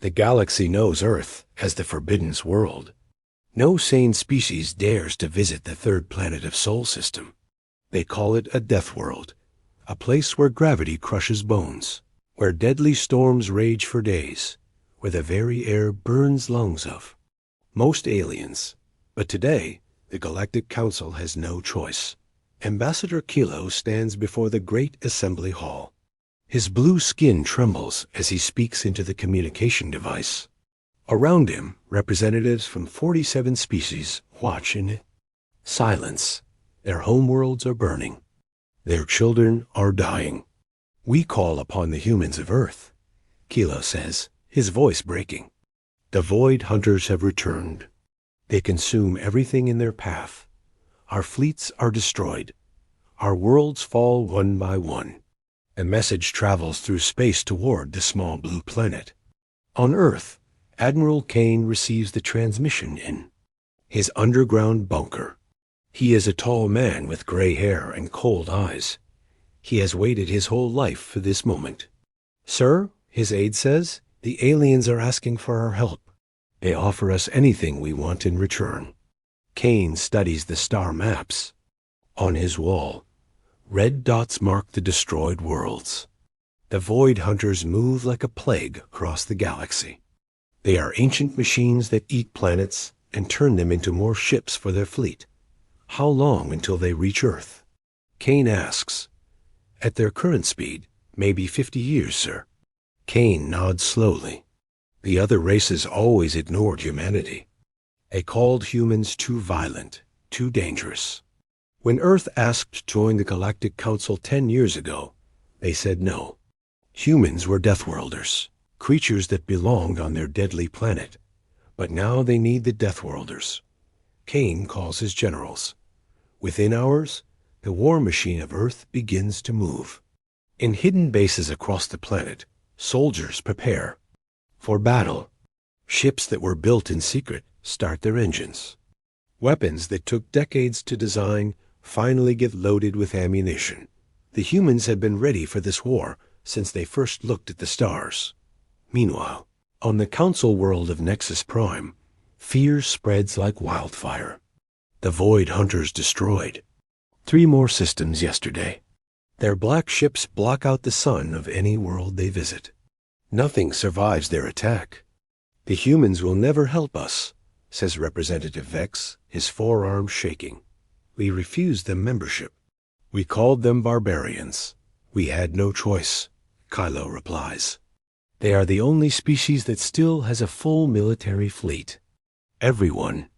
The galaxy knows Earth as the Forbidden World. No sane species dares to visit the third planet of Sol system. They call it a death world, a place where gravity crushes bones, where deadly storms rage for days, where the very air burns lungs of. Most aliens. But today, the Galactic Council has no choice. Ambassador Kilo stands before the Great Assembly Hall. His blue skin trembles as he speaks into the communication device. Around him, representatives from 47 species watch in silence. Their homeworlds are burning. Their children are dying. We call upon the humans of Earth, Kilo says, his voice breaking. The Void Hunters have returned. They consume everything in their path. Our fleets are destroyed. Our worlds fall one by one. A message travels through space toward the small blue planet. On Earth, Admiral Kane receives the transmission in his underground bunker. He is a tall man with gray hair and cold eyes. He has waited his whole life for this moment. "Sir," his aide says, "the aliens are asking for our help. They offer us anything we want in return." Kane studies the star maps. On his wall, red dots mark the destroyed worlds. The Void Hunters move like a plague across the galaxy. They are ancient machines that eat planets and turn them into more ships for their fleet. How long until they reach Earth? Kane asks. At their current speed, maybe 50 years, sir. Kane nods slowly. The other races always ignored humanity. They called humans too violent, too dangerous. When Earth asked to join the Galactic Council 10 years ago, they said no. Humans were Deathworlders, creatures that belonged on their deadly planet. But now they need the Deathworlders. Kane calls his generals. Within hours, the war machine of Earth begins to move. In hidden bases across the planet, soldiers prepare for battle. Ships that were built in secret start their engines. Weapons that took decades to design finally get loaded with ammunition. The humans had been ready for this war since they first looked at the stars. Meanwhile, on the council world of Nexus Prime, fear spreads like wildfire. The Void Hunters destroyed 3 more systems yesterday. Their black ships block out the sun of any world they visit. Nothing survives their attack. The humans will never help us, says Representative Vex, his forearm shaking. We refused them membership. We called them barbarians. We had no choice, Kylo replies. They are the only species that still has a full military fleet. Everyone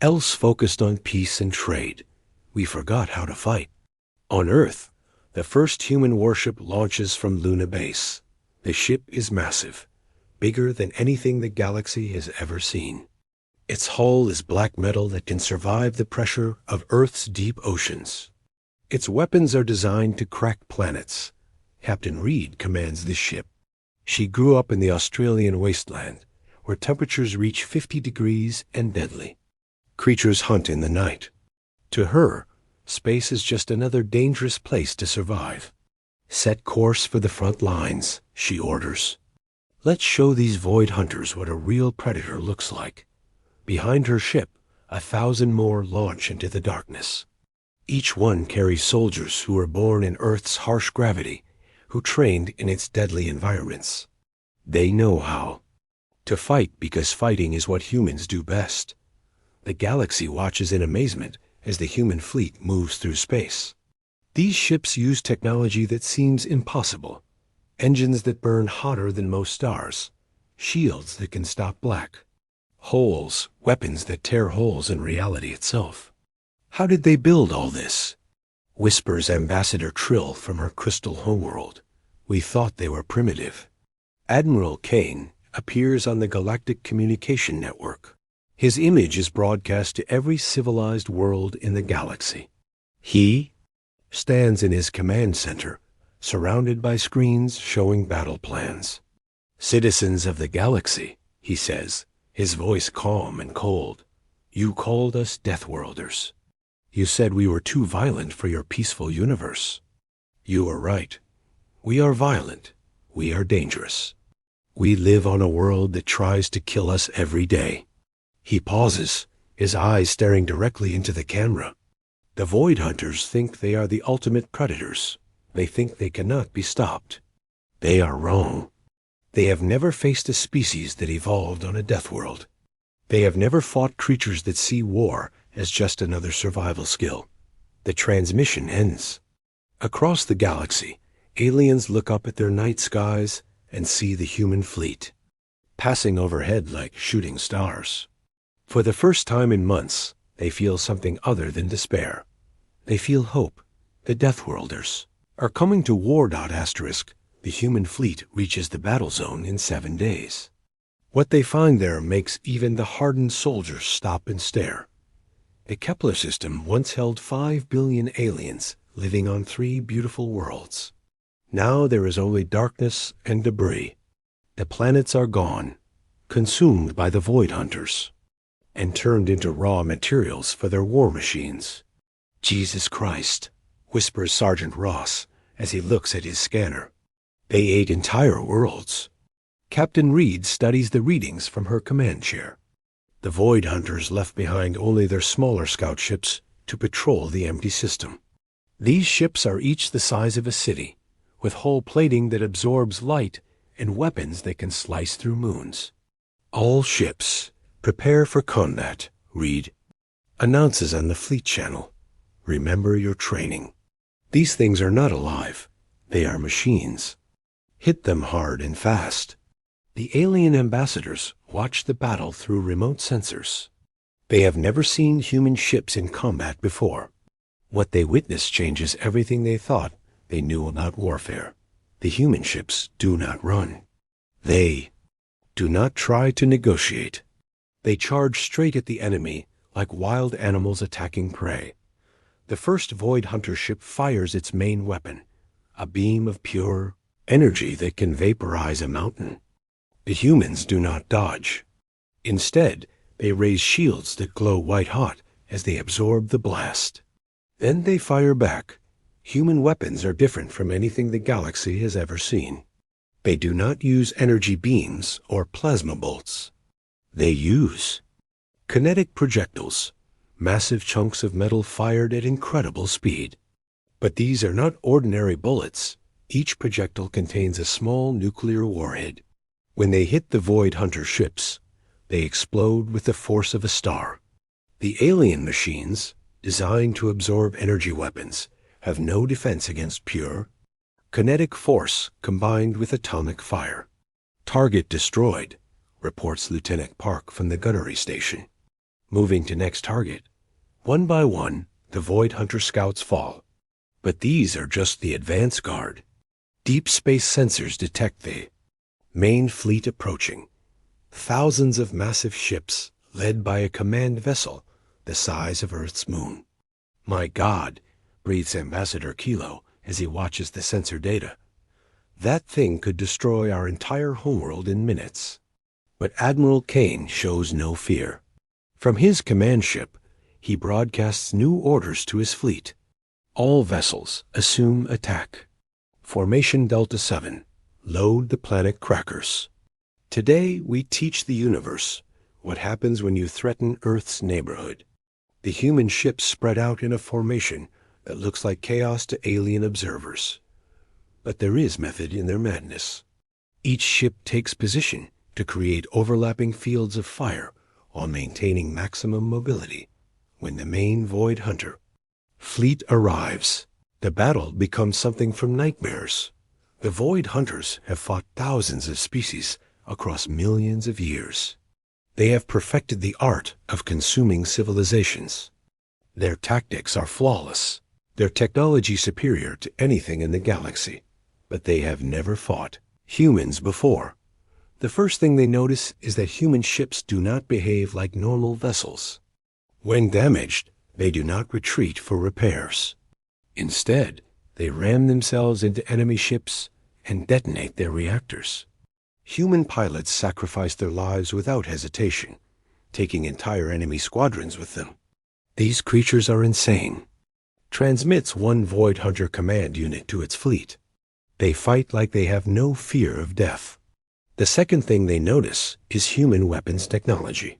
else focused on peace and trade. We forgot how to fight. On Earth, the first human warship launches from Luna Base. The ship is massive, bigger than anything the galaxy has ever seen. Its hull is black metal that can survive the pressure of Earth's deep oceans. Its weapons are designed to crack planets. Captain Reed commands this ship. She grew up in the Australian wasteland, where temperatures reach 50 degrees and deadly. Creatures hunt in the night. To her, space is just another dangerous place to survive. Set course for the front lines, she orders. Let's show these Void Hunters what a real predator looks like. Behind her ship, 1,000 more launch into the darkness. Each one carries soldiers who were born in Earth's harsh gravity, who trained in its deadly environments. They know how to fight because fighting is what humans do best. The galaxy watches in amazement as the human fleet moves through space. These ships use technology that seems impossible. Engines that burn hotter than most stars. Shields that can stop black. Holes, weapons that tear holes in reality itself. How did they build all this? Whispers Ambassador Trill from her crystal homeworld. We thought they were primitive. Admiral Kane appears on the Galactic Communication Network. His image is broadcast to every civilized world in the galaxy. He stands in his command center, surrounded by screens showing battle plans. Citizens of the galaxy, he says, his voice calm and cold. You called us Deathworlders. You said we were too violent for your peaceful universe. You are right. We are violent. We are dangerous. We live on a world that tries to kill us every day. He pauses, his eyes staring directly into the camera. The Void Hunters think they are the ultimate predators. They think they cannot be stopped. They are wrong. They have never faced a species that evolved on a death world. They have never fought creatures that see war as just another survival skill. The transmission ends. Across the galaxy, aliens look up at their night skies and see the human fleet, passing overhead like shooting stars. For the first time in months, they feel something other than despair. They feel hope. The Deathworlders are coming to war. Asterisk. The human fleet reaches the battle zone in 7 days. What they find there makes even the hardened soldiers stop and stare. The Kepler system once held 5 billion aliens living on 3 beautiful worlds. Now there is only darkness and debris. The planets are gone, consumed by the Void Hunters, and turned into raw materials for their war machines. Jesus Christ, whispers Sergeant Ross as he looks at his scanner. They ate entire worlds. Captain Reed studies the readings from her command chair. The Void Hunters left behind only their smaller scout ships to patrol the empty system. These ships are each the size of a city, with hull plating that absorbs light and weapons that can slice through moons. All ships, prepare for combat, Reed announces on the fleet channel. Remember your training. These things are not alive. They are machines. Hit them hard and fast. The alien ambassadors watch the battle through remote sensors. They have never seen human ships in combat before. What they witness changes everything they thought they knew about warfare. The human ships do not run. They do not try to negotiate. They charge straight at the enemy like wild animals attacking prey. The first Void Hunter ship fires its main weapon, a beam of pure energy that can vaporize a mountain. The humans do not dodge. Instead, they raise shields that glow white-hot as they absorb the blast. Then they fire back. Human weapons are different from anything the galaxy has ever seen. They do not use energy beams or plasma bolts. They use kinetic projectiles, massive chunks of metal fired at incredible speed. But these are not ordinary bullets. Each projectile contains a small nuclear warhead. When they hit the Void Hunter ships, they explode with the force of a star. The alien machines, designed to absorb energy weapons, have no defense against pure kinetic force combined with atomic fire. Target destroyed, reports Lieutenant Park from the gunnery station. Moving to next target. One by one, the Void Hunter scouts fall. But these are just the advance guard. Deep space sensors detect the main fleet approaching. Thousands of massive ships led by a command vessel the size of Earth's moon. My God, breathes Ambassador Kilo as he watches the sensor data. That thing could destroy our entire homeworld in minutes. But Admiral Kane shows no fear. From his command ship, he broadcasts new orders to his fleet. All vessels assume attack. Formation Delta 7. Load the planet crackers. Today we teach the universe what happens when you threaten Earth's neighborhood. The human ships spread out in a formation that looks like chaos to alien observers. But there is method in their madness. Each ship takes position to create overlapping fields of fire while maintaining maximum mobility. When the main Void Hunter fleet arrives, the battle becomes something from nightmares. The Void Hunters have fought thousands of species across millions of years. They have perfected the art of consuming civilizations. Their tactics are flawless, their technology superior to anything in the galaxy. But they have never fought humans before. The first thing they notice is that human ships do not behave like normal vessels. When damaged, they do not retreat for repairs. Instead, they ram themselves into enemy ships and detonate their reactors. Human pilots sacrifice their lives without hesitation, taking entire enemy squadrons with them. These creatures are insane. Transmits one Void Hunter command unit to its fleet. They fight like they have no fear of death. The second thing they notice is human weapons technology.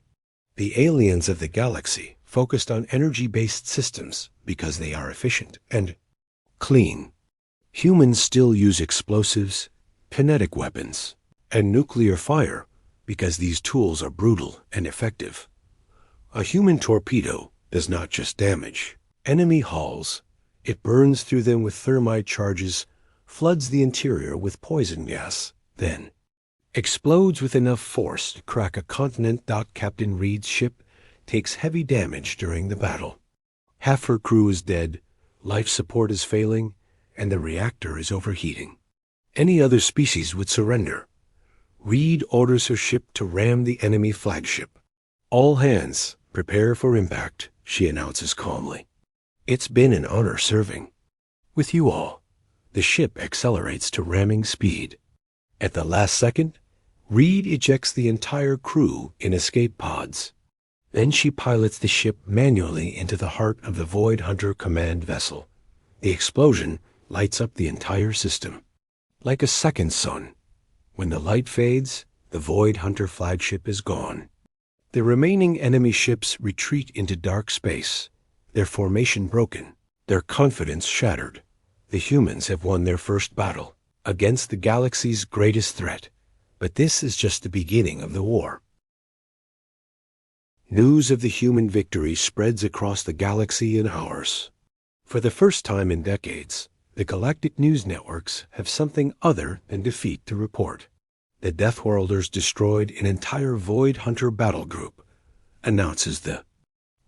The aliens of the galaxy focused on energy-based systems because they are efficient and clean. Humans still use explosives, kinetic weapons, and nuclear fire because these tools are brutal and effective. A human torpedo does not just damage enemy hulls. It burns through them with thermite charges, floods the interior with poison gas, then explodes with enough force to crack a continent. Captain Reed's ship takes heavy damage during the battle. Half her crew is dead, life support is failing, and the reactor is overheating. Any other species would surrender. Reed orders her ship to ram the enemy flagship. "All hands, prepare for impact," she announces calmly. "It's been an honor serving with you all." The ship accelerates to ramming speed. At the last second, Reed ejects the entire crew in escape pods. Then she pilots the ship manually into the heart of the Void Hunter command vessel. The explosion lights up the entire system. Like a second sun, when the light fades, the Void Hunter flagship is gone. The remaining enemy ships retreat into dark space, their formation broken, their confidence shattered. The humans have won their first battle against the galaxy's greatest threat, but this is just the beginning of the war. News of the human victory spreads across the galaxy in hours. For the first time in decades, the galactic news networks have something other than defeat to report. The Deathworlders destroyed an entire Void Hunter battle group, announces the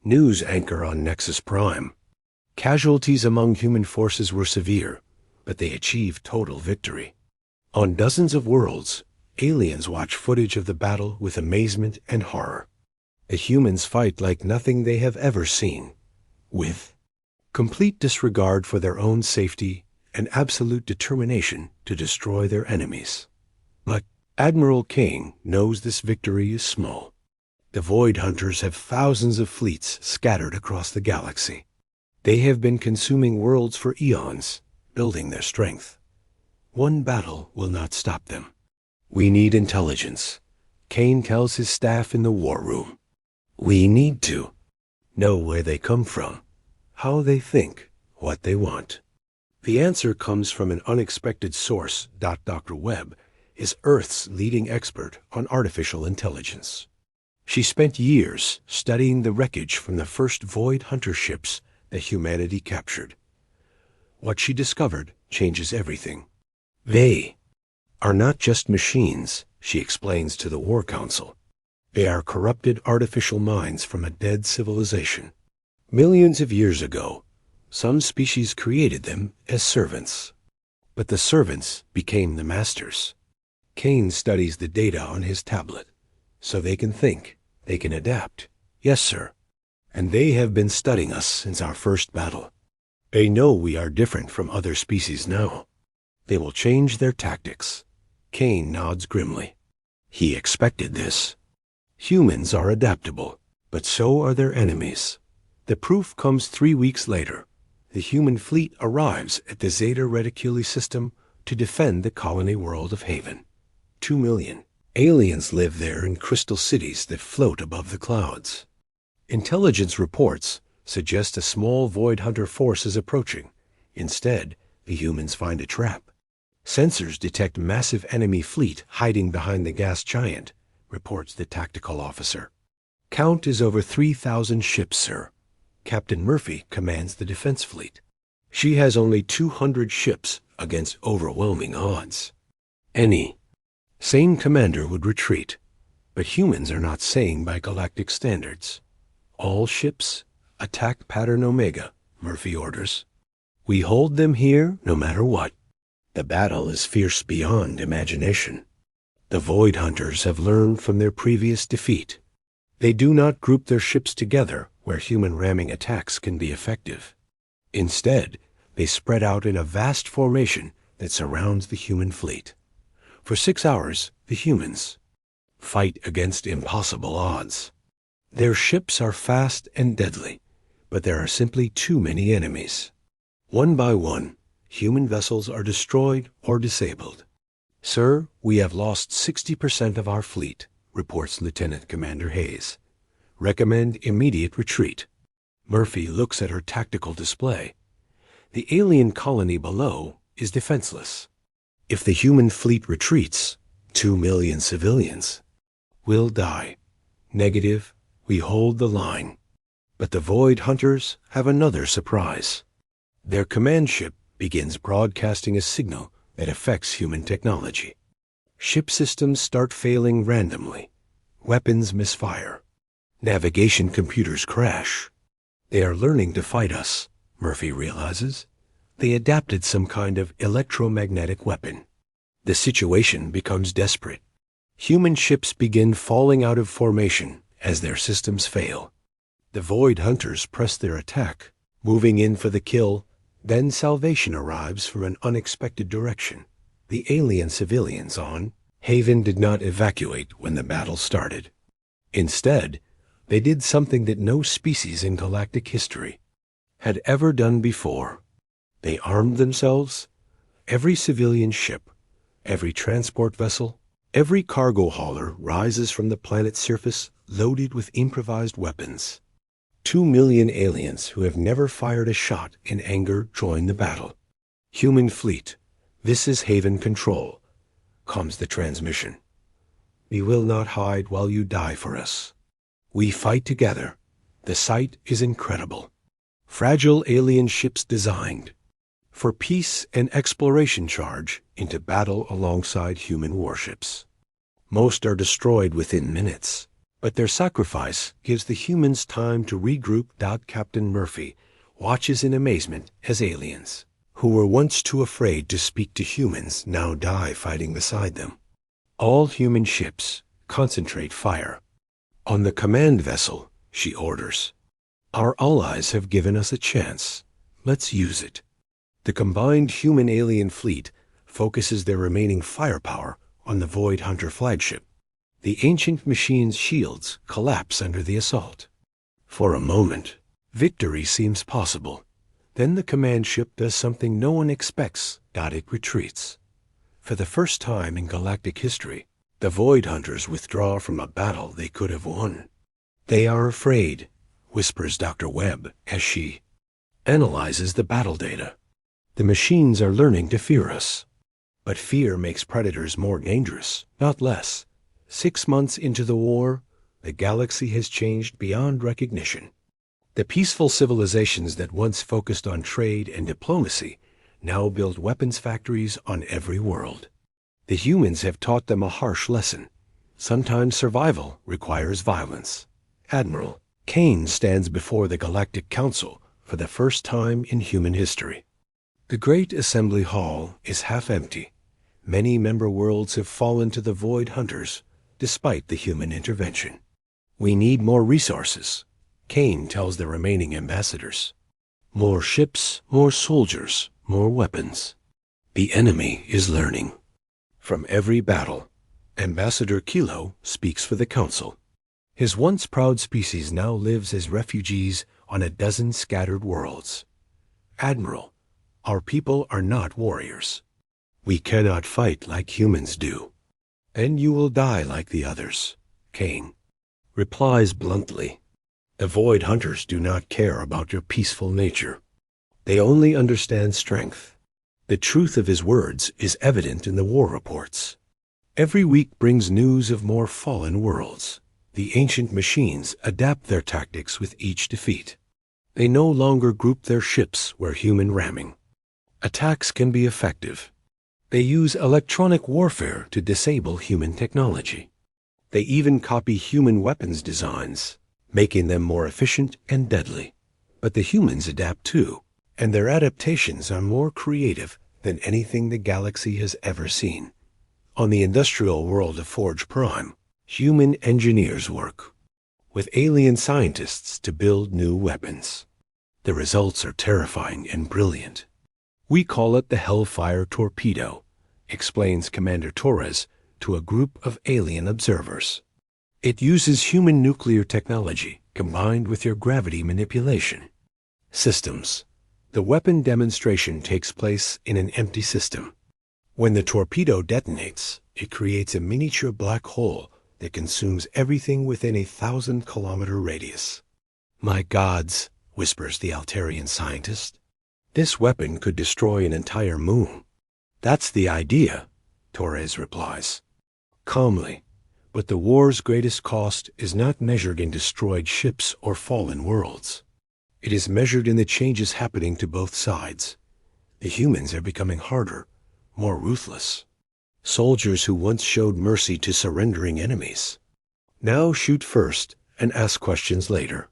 news anchor on Nexus Prime. Casualties among human forces were severe, but they achieved total victory. On dozens of worlds, aliens watch footage of the battle with amazement and horror. The humans fight like nothing they have ever seen, with complete disregard for their own safety and absolute determination to destroy their enemies. But Admiral Kane knows this victory is small. The Void Hunters have thousands of fleets scattered across the galaxy. They have been consuming worlds for eons, building their strength. One battle will not stop them. "We need intelligence," Kane tells his staff in the war room. "We need to know where they come from, how they think, what they want." The answer comes from an unexpected source. Dr. Webb is Earth's leading expert on artificial intelligence. She spent years studying the wreckage from the first Void Hunter ships that humanity captured. What she discovered changes everything. They are not just machines, she explains to the War Council. They are corrupted artificial minds from a dead civilization. Millions of years ago, some species created them as servants. But the servants became the masters. Kane studies the data on his tablet, so they can think, they can adapt. "Yes, sir. And they have been studying us since our first battle. They know we are different from other species now. They will change their tactics." Kane nods grimly. He expected this. Humans are adaptable, but so are their enemies. The proof comes 3 weeks later. The human fleet arrives at the Zeta Reticuli system to defend the colony world of Haven. 2 million aliens live there in crystal cities that float above the clouds. Intelligence reports suggest a small Void Hunter force is approaching. Instead, the humans find a trap. Sensors detect massive enemy fleet hiding behind the gas giant, reports the tactical officer. Count is over 3,000 ships, sir. Captain Murphy commands the defense fleet. She has only 200 ships against overwhelming odds. Any sane commander would retreat, but humans are not sane by galactic standards. "All ships, attack pattern Omega," Murphy orders. "We hold them here no matter what." The battle is fierce beyond imagination. The Void Hunters have learned from their previous defeat. They do not group their ships together where human ramming attacks can be effective. Instead, they spread out in a vast formation that surrounds the human fleet. For 6 hours, the humans fight against impossible odds. Their ships are fast and deadly, but there are simply too many enemies. One by one, human vessels are destroyed or disabled. Sir, we have lost 60% of our fleet, reports Lieutenant Commander Hayes. Recommend immediate retreat. Murphy looks at her tactical display. The alien colony below is defenseless. If the human fleet retreats, 2 million civilians will die. Negative, we hold the line. But the Void Hunters have another surprise. Their command ship begins broadcasting a signal that affects human technology. Ship systems start failing randomly. Weapons misfire. Navigation computers crash. They are learning to fight us, Murphy realizes. They adapted some kind of electromagnetic weapon. The situation becomes desperate. Human ships begin falling out of formation as their systems fail. The Void Hunters press their attack, moving in for the kill. Then salvation arrives from an unexpected direction. The alien civilians on Haven did not evacuate when the battle started. Instead, they did something that no species in galactic history had ever done before. They armed themselves. Every civilian ship, every transport vessel, every cargo hauler rises from the planet's surface loaded with improvised weapons. 2 million aliens who have never fired a shot in anger join the battle. Human fleet, this is Haven Control, comes the transmission. We will not hide while you die for us. We fight together. The sight is incredible. Fragile alien ships designed for peace and exploration charge into battle alongside human warships. Most are destroyed within minutes, but their sacrifice gives the humans time to regroup. Captain Murphy watches in amazement as aliens, who were once too afraid to speak to humans, now die fighting beside them. All human ships concentrate fire. On the command vessel, she orders. Our allies have given us a chance. Let's use it. The combined human-alien fleet focuses their remaining firepower on the Void Hunter flagship. The ancient machine's shields collapse under the assault. For a moment, victory seems possible. Then the command ship does something no one expects. It retreats. For the first time in galactic history, the Void Hunters withdraw from a battle they could have won. They are afraid, whispers Dr. Webb as she analyzes the battle data. The machines are learning to fear us. But fear makes predators more dangerous, not less. 6 months into the war, the galaxy has changed beyond recognition. The peaceful civilizations that once focused on trade and diplomacy now build weapons factories on every world. The humans have taught them a harsh lesson. Sometimes survival requires violence. Admiral Kane stands before the Galactic Council for the first time in human history. The Great Assembly Hall is half empty. Many member worlds have fallen to the Void Hunters, despite the human intervention. We need more resources, Kane tells the remaining ambassadors. More ships, more soldiers, more weapons. The enemy is learning. From every battle, Ambassador Kilo speaks for the Council. His once proud species now lives as refugees on a dozen scattered worlds. Admiral, our people are not warriors. We cannot fight like humans do. And you will die like the others, Kane replies bluntly. The Void Hunters do not care about your peaceful nature. They only understand strength. The truth of his words is evident in the war reports. Every week brings news of more fallen worlds. The ancient machines adapt their tactics with each defeat. They no longer group their ships where human ramming. Attacks can be effective. They use electronic warfare to disable human technology. They even copy human weapons designs, making them more efficient and deadly. But the humans adapt too, and their adaptations are more creative than anything the galaxy has ever seen. On the industrial world of Forge Prime, human engineers work with alien scientists to build new weapons. The results are terrifying and brilliant. We call it the Hellfire Torpedo, explains Commander Torres to a group of alien observers. It uses human nuclear technology combined with your gravity manipulation systems. The weapon demonstration takes place in an empty system. When the torpedo detonates, it creates a miniature black hole that consumes everything within a 1,000-kilometer radius. My gods, whispers the Altarian scientist. This weapon could destroy an entire moon. That's the idea, Torres replies, calmly. But the war's greatest cost is not measured in destroyed ships or fallen worlds. It is measured in the changes happening to both sides. The humans are becoming harder, more ruthless. Soldiers who once showed mercy to surrendering enemies now shoot first and ask questions later.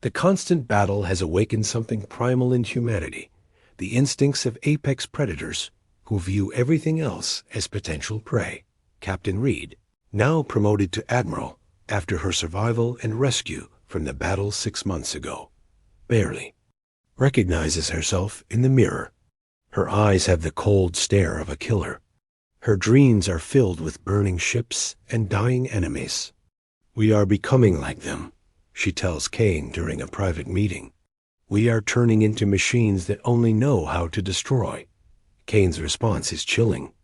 The constant battle has awakened something primal in humanity, the instincts of apex predators who view everything else as potential prey. Captain Reed, now promoted to Admiral after her survival and rescue from the battle 6 months ago, barely recognizes herself in the mirror. Her eyes have the cold stare of a killer. Her dreams are filled with burning ships and dying enemies. We are becoming like them, she tells Kane during a private meeting. We are turning into machines that only know how to destroy. Kane's response is chilling.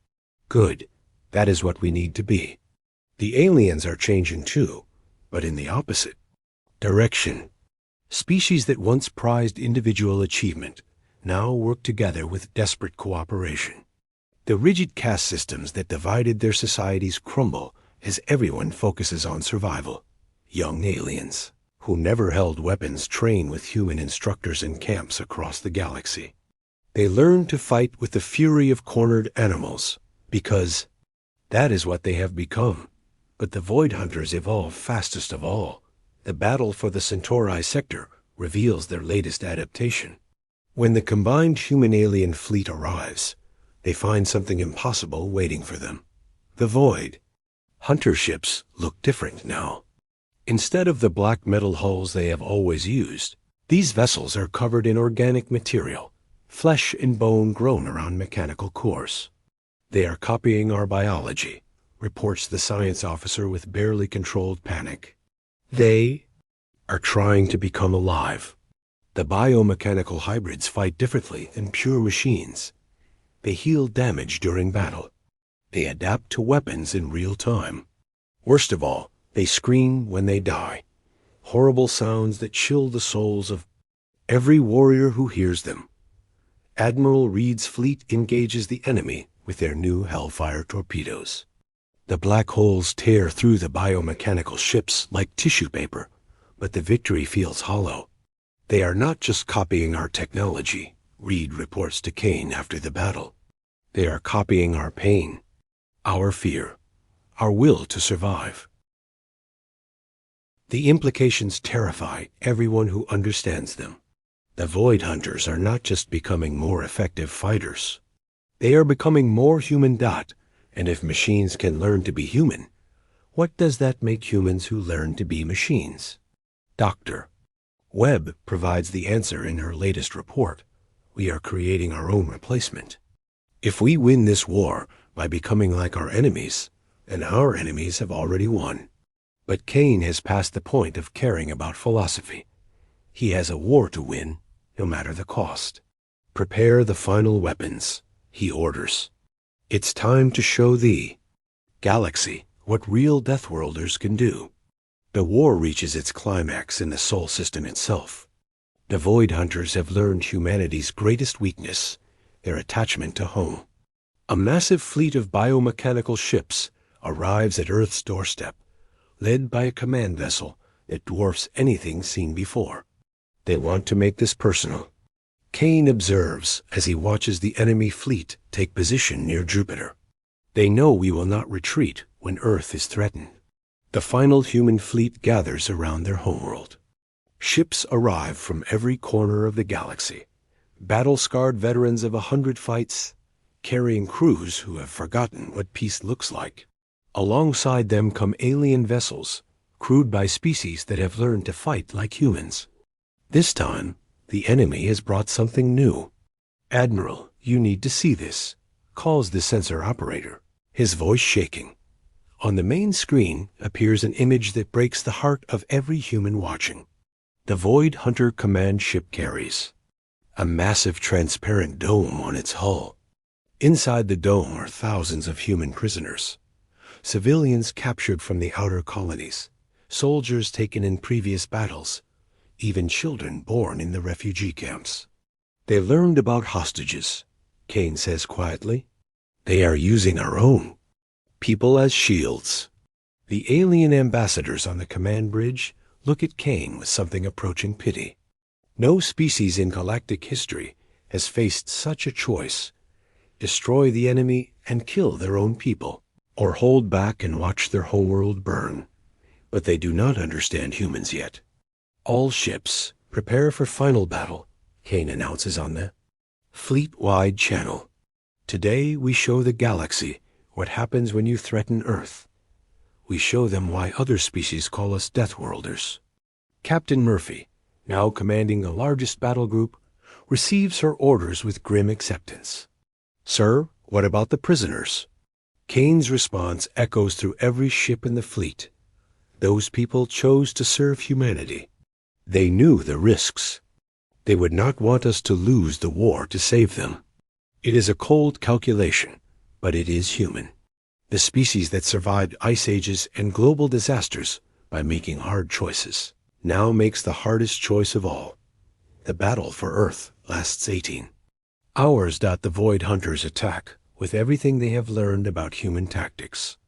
Good, that is what we need to be. The aliens are changing too, but in the opposite direction. Species that once prized individual achievement now work together with desperate cooperation. The rigid caste systems that divided their societies crumble as everyone focuses on survival. Young aliens, who never held weapons, train with human instructors in camps across the galaxy. They learn to fight with the fury of cornered animals, because that is what they have become. But the Void Hunters evolve fastest of all. The battle for the Centauri sector reveals their latest adaptation. When the combined human-alien fleet arrives, they find something impossible waiting for them. The Void Hunter ships look different now. Instead of the black metal hulls they have always used, these vessels are covered in organic material, flesh and bone grown around mechanical cores. They are copying our biology, reports the science officer with barely controlled panic. They are trying to become alive. The biomechanical hybrids fight differently than pure machines. They heal damage during battle. They adapt to weapons in real time. Worst of all, they scream when they die. Horrible sounds that chill the souls of every warrior who hears them. Admiral Reed's fleet engages the enemy with their new Hellfire torpedoes. The black holes tear through the biomechanical ships like tissue paper, but the victory feels hollow. They are not just copying our technology, Reed reports to Kane after the battle. They are copying our pain, our fear, our will to survive. The implications terrify everyone who understands them. The Void Hunters are not just becoming more effective fighters. They are becoming more human. And if machines can learn to be human, what does that make humans who learn to be machines? Dr. Webb provides the answer in her latest report. We are creating our own replacement. If we win this war by becoming like our enemies, then our enemies have already won. But Kane has passed the point of caring about philosophy. He has a war to win, no matter the cost. Prepare the final weapons, he orders. It's time to show the galaxy what real Deathworlders can do. The war reaches its climax in the Sol system itself. The Void Hunters have learned humanity's greatest weakness, their attachment to home. A massive fleet of biomechanical ships arrives at Earth's doorstep, led by a command vessel that dwarfs anything seen before. They want to make this personal. Kane observes as he watches the enemy fleet take position near Jupiter. They know we will not retreat when Earth is threatened. The final human fleet gathers around their homeworld. Ships arrive from every corner of the galaxy, battle-scarred veterans of 100 fights, carrying crews who have forgotten what peace looks like. Alongside them come alien vessels, crewed by species that have learned to fight like humans. This time, the enemy has brought something new. Admiral, you need to see this, calls the sensor operator, his voice shaking. On the main screen appears an image that breaks the heart of every human watching. The Void Hunter command ship carries a massive transparent dome on its hull. Inside the dome are thousands of human prisoners. Civilians captured from the outer colonies, soldiers taken in previous battles, even children born in the refugee camps. They learned about hostages, Kane says quietly. They are using our own people as shields. The alien ambassadors on the command bridge look at Kane with something approaching pity. No species in galactic history has faced such a choice: destroy the enemy and kill their own people, or hold back and watch their whole world burn. But they do not understand humans yet. All ships, prepare for final battle, Kane announces on the fleet-wide channel. Today we show the galaxy what happens when you threaten Earth. We show them why other species call us Deathworlders. Captain Murphy, now commanding the largest battle group, receives her orders with grim acceptance. Sir, what about the prisoners? Kane's response echoes through every ship in the fleet. Those people chose to serve humanity. They knew the risks. They would not want us to lose the war to save them. It is a cold calculation, but it is human. The species that survived ice ages and global disasters by making hard choices now makes the hardest choice of all. The battle for Earth lasts 18 hours. The Void Hunters attack with everything they have learned about human tactics.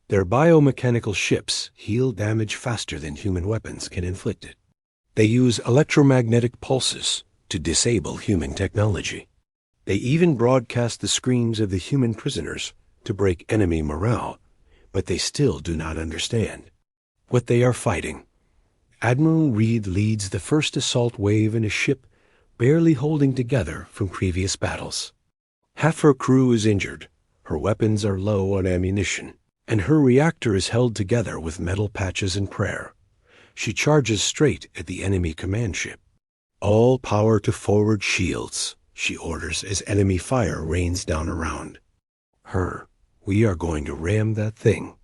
Their biomechanical ships heal damage faster than human weapons can inflict it. They use electromagnetic pulses to disable human technology. They even broadcast the screams of the human prisoners to break enemy morale, but they still do not understand what they are fighting. Admiral Reed leads the first assault wave in a ship barely holding together from previous battles. Half her crew is injured, her weapons are low on ammunition, and her reactor is held together with metal patches and prayer. She charges straight at the enemy command ship. All power to forward shields, she orders as enemy fire rains down around her. We are going to ram that thing.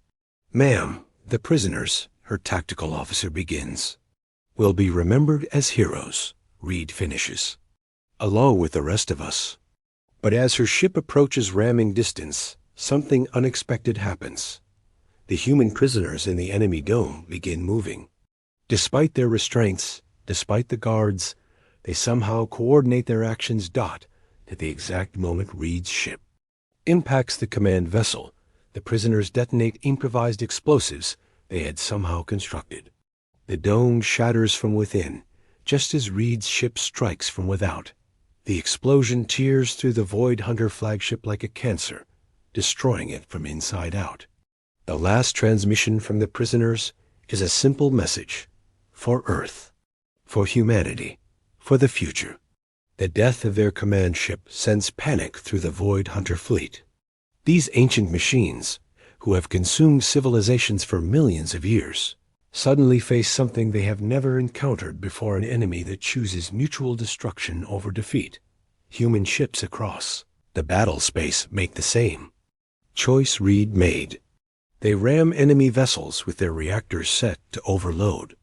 Ma'am, the prisoners, her tactical officer begins, will be remembered as heroes, Reed finishes, along with the rest of us. But as her ship approaches ramming distance, something unexpected happens. The human prisoners in the enemy dome begin moving. Despite their restraints, despite the guards, they somehow coordinate their actions. At the exact moment Reed's ship impacts the command vessel, the prisoners detonate improvised explosives they had somehow constructed. The dome shatters from within, just as Reed's ship strikes from without. The explosion tears through the Void Hunter flagship like a cancer, destroying it from inside out. The last transmission from the prisoners is a simple message: for Earth, for humanity, for the future. The death of their command ship sends panic through the Void Hunter fleet. These ancient machines, who have consumed civilizations for millions of years, suddenly face something they have never encountered before: an enemy that chooses mutual destruction over defeat. Human ships across the battle space make the same choice Reed made. They ram enemy vessels with their reactors set to overload.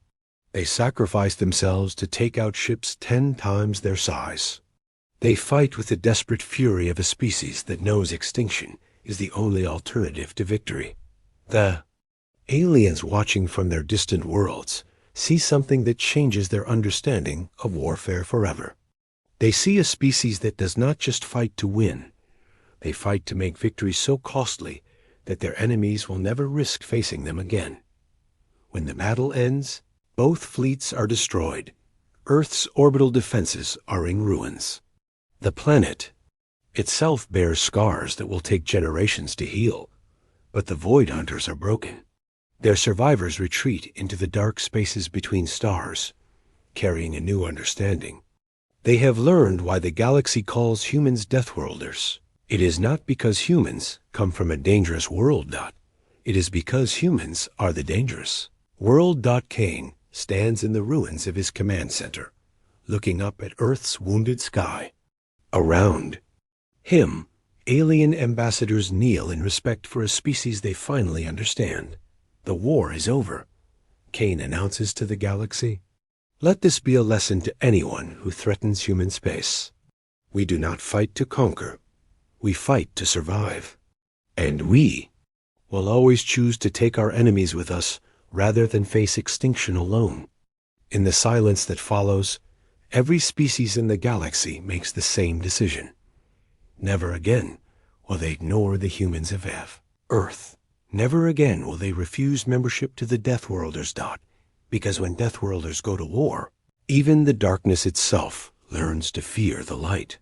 They sacrifice themselves to take out ships 10 times their size. They fight with the desperate fury of a species that knows extinction is the only alternative to victory. The aliens watching from their distant worlds see something that changes their understanding of warfare forever. They see a species that does not just fight to win. They fight to make victory so costly that their enemies will never risk facing them again. When the battle ends, both fleets are destroyed. Earth's orbital defenses are in ruins. The planet itself bears scars that will take generations to heal, but the Void Hunters are broken. Their survivors retreat into the dark spaces between stars, carrying a new understanding. They have learned why the galaxy calls humans Deathworlders. It is not because humans come from a dangerous world. It is because humans are the dangerous world. Kane stands in the ruins of his command center, looking up at Earth's wounded sky. Around him, alien ambassadors kneel in respect for a species they finally understand. The war is over, Kane announces to the galaxy. Let this be a lesson to anyone who threatens human space. We do not fight to conquer. We fight to survive. And we will always choose to take our enemies with us rather than face extinction alone. In the silence that follows, every species in the galaxy makes the same decision. Never again will they ignore the humans of Earth. Never again will they refuse membership to the Deathworlders. Because when Deathworlders go to war, even the darkness itself learns to fear the light.